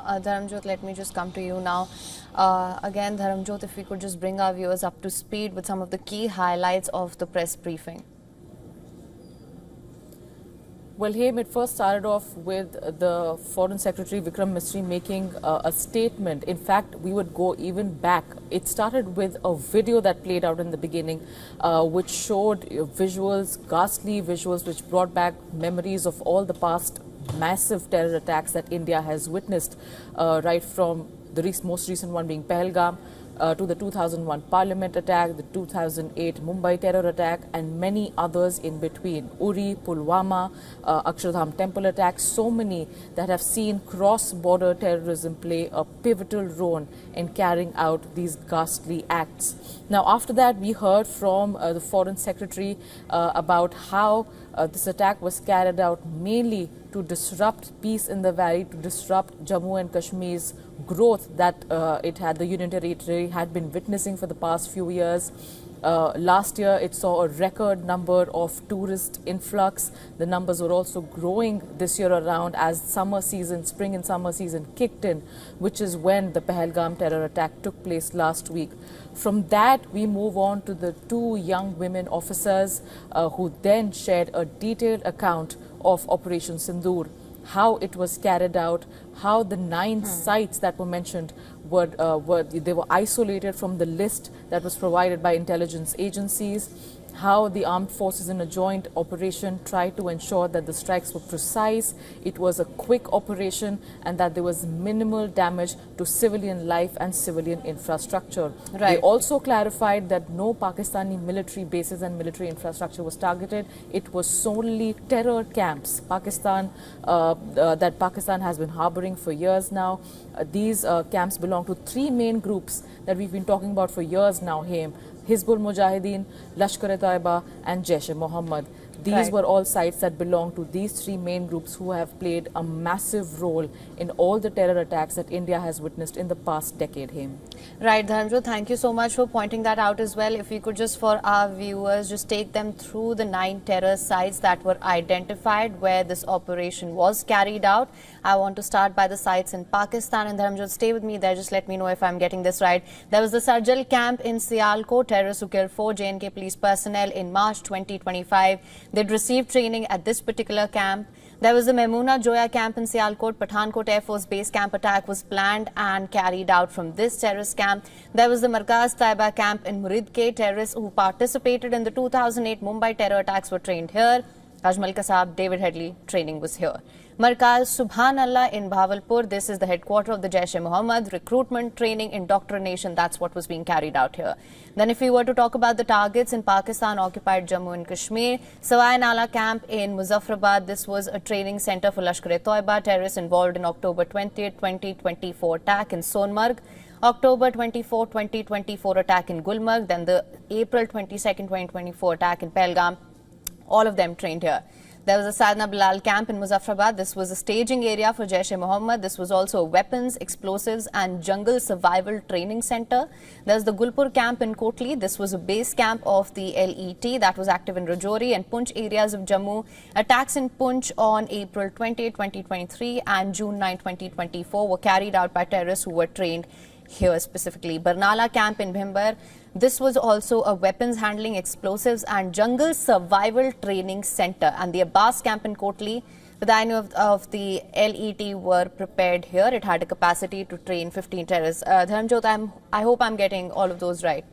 Dharamjot, let me just come to you now. Again, Dharamjot, if we could just bring our viewers up to speed with some of the key highlights of the press briefing. Well, Haim, it first started off with the Foreign Secretary Vikram Misri making a statement. In fact, we would go even back. It started with a video that played out in the beginning, which showed visuals, ghastly visuals, which brought back memories of all the past massive terror attacks that India has witnessed, right from the most recent one being Pahalgam, to the 2001 Parliament attack, the 2008 Mumbai terror attack, and many others in between. Uri, Pulwama, Akshardham temple attack, so many that have seen cross-border terrorism play a pivotal role in carrying out these ghastly acts. Now, after that, we heard from the Foreign Secretary about how this attack was carried out mainly to disrupt peace in the valley, to disrupt Jammu and Kashmir's growth that the Union Territory had been witnessing for the past few years. Last year, it saw a record number of tourist influx. The numbers were also growing this year around as spring and summer season kicked in, which is when the Pahalgam terror attack took place last week. From that, we move on to the two young women officers who then shared a detailed account of Operation Sindoor, how it was carried out, how the 9 sites that were mentioned they were isolated from the list that was provided by intelligence agencies, how the armed forces in a joint operation tried to ensure that the strikes were precise, it was a quick operation, and that there was minimal damage to civilian life and civilian infrastructure. Right. They also clarified that no Pakistani military bases and military infrastructure was targeted. It was solely terror camps that Pakistan has been harboring for years now. These camps belong to 3 main groups that we've been talking about for years now, Haim: Hizbul Mujahideen, Lashkar-e-Taiba and Jaish-e-Mohammed. These were all sites that belong to these 3 main groups who have played a massive role in all the terror attacks that India has witnessed in the past decade, Haim. Right, Dharamjot, thank you so much for pointing that out as well. If we could just, for our viewers, just take them through the 9 terror sites that were identified where this operation was carried out. I want to start by the sites in Pakistan, and Dharamjot, stay with me there. Just let me know if I'm getting this right. There was the Sarjal camp in Sialkot. Terrorists who killed 4 J&K police personnel in March 2025. They'd received training at this particular camp. There was the Memuna Joya camp in Sialkot. Pathankot Air Force Base camp attack was planned and carried out from this terrorist camp. There was the Markaz Taiba camp in Muridke. Terrorists who participated in the 2008 Mumbai terror attacks were trained here. Ajmal Kasab, David Headley, training was here. Markaz Subhanallah in Bahawalpur, this is the headquarter of the Jaish-e-Mohammed. Recruitment, training, indoctrination, that's what was being carried out here. Then if we were to talk about the targets in Pakistan-occupied Jammu and Kashmir, Sawai Nala camp in Muzaffarabad, this was a training center for Lashkar-e-Taiba. Terrorists involved in October 20, 2024 attack in Sonmarg. October 24, 2024 attack in Gulmarg. Then the April 22nd, 2024 attack in Pahalgam. All of them trained here. There was a Sadna Bilal camp in Muzaffarabad. This was a staging area for Jaish-e-Mohammed. This was also a weapons, explosives and jungle survival training center. There's the Gulpur camp in Kotli. This was a base camp of the LET that was active in Rajauri and Poonch areas of Jammu. Attacks in Poonch on April 20, 2023 and June 9, 2024 were carried out by terrorists who were trained here specifically. Barnala camp in Bhimber. This was also a weapons handling, explosives and jungle survival training center. And the Abbas camp in Kotli, the dino of the LET were prepared here. It had a capacity to train 15 terrorists. Dharamjot, I hope I'm getting all of those right.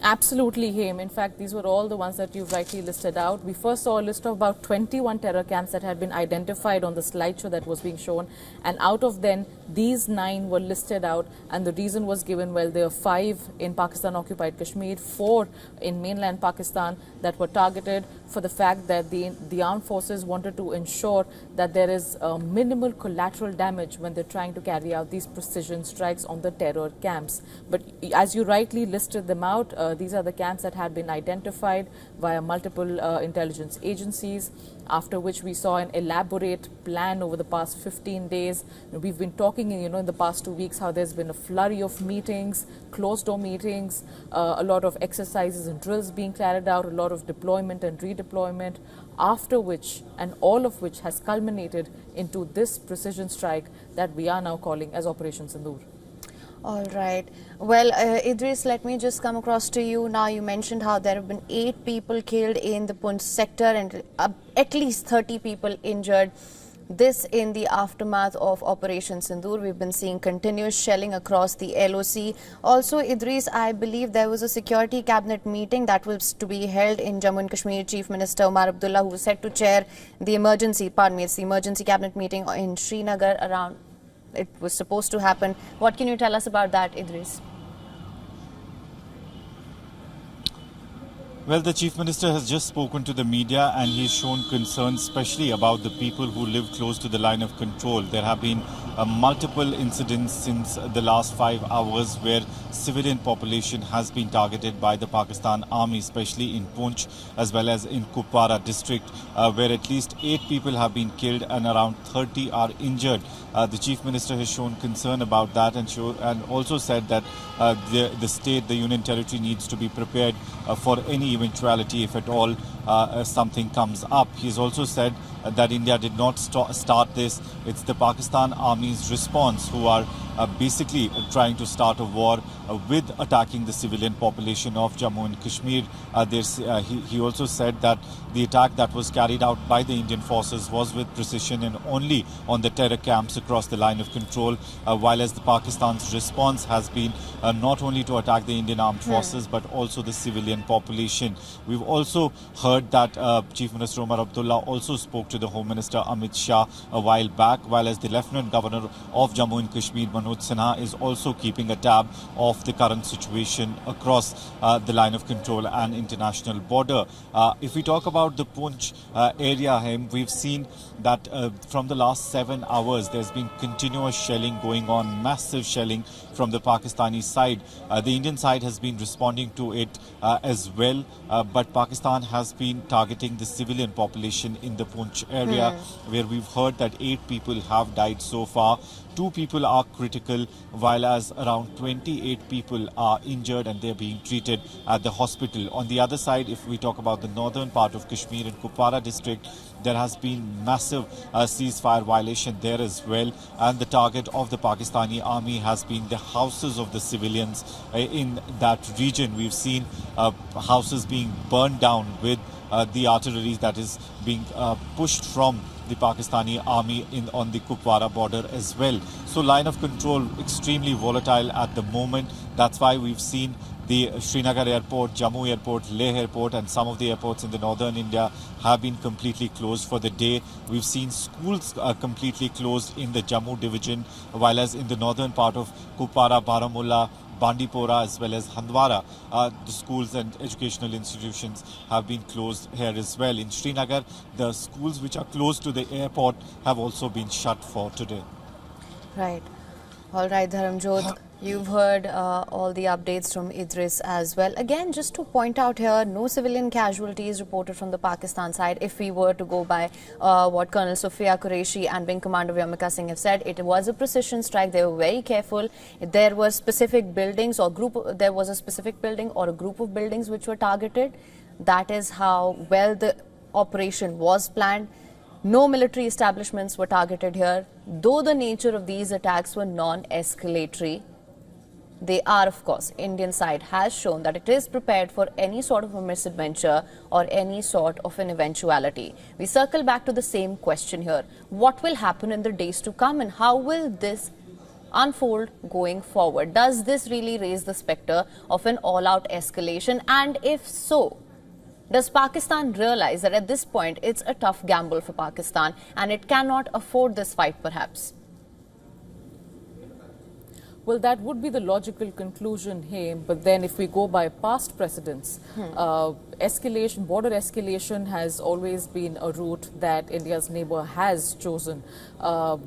Absolutely, Haim. In fact, these were all the ones that you've rightly listed out. We first saw a list of about 21 terror camps that had been identified on the slideshow that was being shown. And out of them, these 9 were listed out. And the reason was given, well, there are 5 in Pakistan-occupied Kashmir, 4 in mainland Pakistan that were targeted for the fact that the armed forces wanted to ensure that there is minimal collateral damage when they're trying to carry out these precision strikes on the terror camps. But as you rightly listed them out, these are the camps that had been identified via multiple intelligence agencies. after which we saw an elaborate plan over the past 15 days. We've been talking, in the past 2 weeks how there's been a flurry of meetings, closed-door meetings, a lot of exercises and drills being carried out, a lot of deployment and redeployment, after which, and all of which has culminated into this precision strike that we are now calling as Operation Sindoor. All right. Well, Idris, let me just come across to you now. You mentioned how there have been 8 people killed in the Poonch sector and at least 30 people injured. This in the aftermath of Operation Sindoor. We've been seeing continuous shelling across the LOC. Also, Idris, I believe there was a security cabinet meeting that was to be held in Jammu and Kashmir. Chief Minister Omar Abdullah, who was set to chair the emergency cabinet meeting in Srinagar around. It was supposed to happen. What can you tell us about that, Idris? Well, the Chief Minister has just spoken to the media and he's shown concern especially about the people who live close to the line of control. There have been multiple incidents since the last 5 hours where civilian population has been targeted by the Pakistan Army, especially in Poonch as well as in Kupwara district, where at least 8 people have been killed and around 30 are injured. The Chief Minister has shown concern about that and also said that the state, the Union Territory needs to be prepared for any eventuality if at all something comes up. He's also said that India did not start this. It's the Pakistan Army's response who are basically trying to start a war with attacking the civilian population of Jammu and Kashmir. He also said that the attack that was carried out by the Indian forces was with precision and only on the terror camps across the line of control, while as the Pakistan's response has been not only to attack the Indian armed forces but also the civilian population. We've also heard that Chief Minister Omar Abdullah also spoke to the Home Minister Amit Shah a while back, while as the Lieutenant Governor of Jammu and Kashmir Manoj Sinha is also keeping a tab of the current situation across the line of control and international border. If we talk about the Poonch area, we've seen that from the last 7 hours there's been continuous shelling going on, massive shelling from the Pakistani side. The Indian side has been responding to it as well, but Pakistan has been targeting the civilian population in the Poonch area, where we've heard that 8 people have died so far. 2 people are critical, while as around 28 people are injured and they're being treated at the hospital. On the other side, if we talk about the northern part of Kashmir and Kupwara district, there has been massive ceasefire violation there as well, and the target of the Pakistani army has been the houses of the civilians in that region. We've seen houses being burned down with the artillery that is being pushed from the Pakistani army on the Kupwara border as well. So line of control extremely volatile at the moment. That's why we've seen the Srinagar airport, Jammu airport, Leh airport and some of the airports in the northern India have been completely closed for the day. We've seen schools completely closed in the Jammu division, while as in the northern part of Kupwara, Baramulla, Bandipora as well as Handwara, the schools and educational institutions have been closed here as well. In Srinagar, the schools which are close to the airport have also been shut for today. Right. All right, Dharamjot, you've heard all the updates from Idris as well. Again, just to point out here, no civilian casualties reported from the Pakistan side. If we were to go by what Colonel Sufia Qureshi and Wing Commander Vyomika Singh have said, it was a precision strike. They were very careful. There were specific buildings or there was a specific building or a group of buildings which were targeted. That is how well the operation was planned. No military establishments were targeted here. Though the nature of these attacks were non-escalatory, they are, of course, Indian side has shown that it is prepared for any sort of a misadventure or any sort of an eventuality. We circle back to the same question here. What will happen in the days to come and how will this unfold going forward? Does this really raise the spectre of an all-out escalation? And if so, does Pakistan realize that at this point it's a tough gamble for Pakistan and it cannot afford this fight perhaps? Well, that would be the logical conclusion here. But then if we go by past precedents, escalation, border escalation has always been a route that India's neighbor has chosen,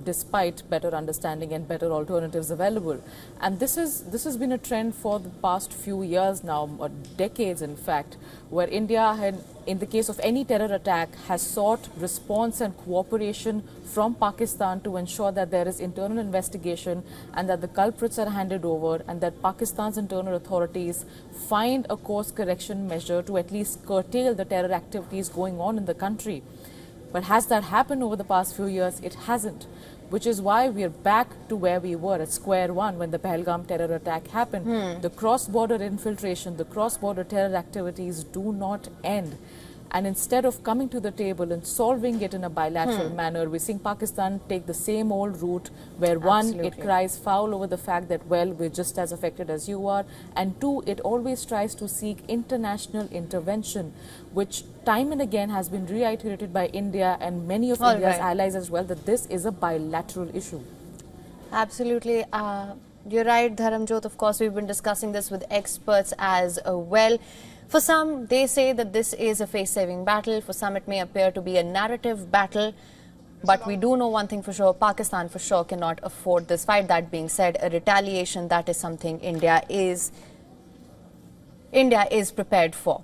despite better understanding and better alternatives available. And this has been a trend for the past few years now, or decades in fact, where India had, in the case of any terror attack, has sought response and cooperation from Pakistan to ensure that there is internal investigation and that the culprits are handed over, and that Pakistan's internal authorities find a course correction measure to at least curtail the terror activities going on in the country. But has that happened over the past few years? It hasn't, which is why we are back to where we were at square one when the Pahalgam terror attack happened. The cross-border infiltration, the cross-border terror activities do not end. And instead of coming to the table and solving it in a bilateral manner, we're seeing Pakistan take the same old route where one, it cries foul over the fact that, well, we're just as affected as you are, and two, it always tries to seek international intervention, which time and again has been reiterated by India and many of India's allies as well, that this is a bilateral issue. Absolutely. You're right, Dharamjot. Of course, we've been discussing this with experts as well. For some, they say that this is a face-saving battle. For some, it may appear to be a narrative battle. But we do know one thing for sure, Pakistan for sure cannot afford this fight. That being said, a retaliation, that is something India is prepared for.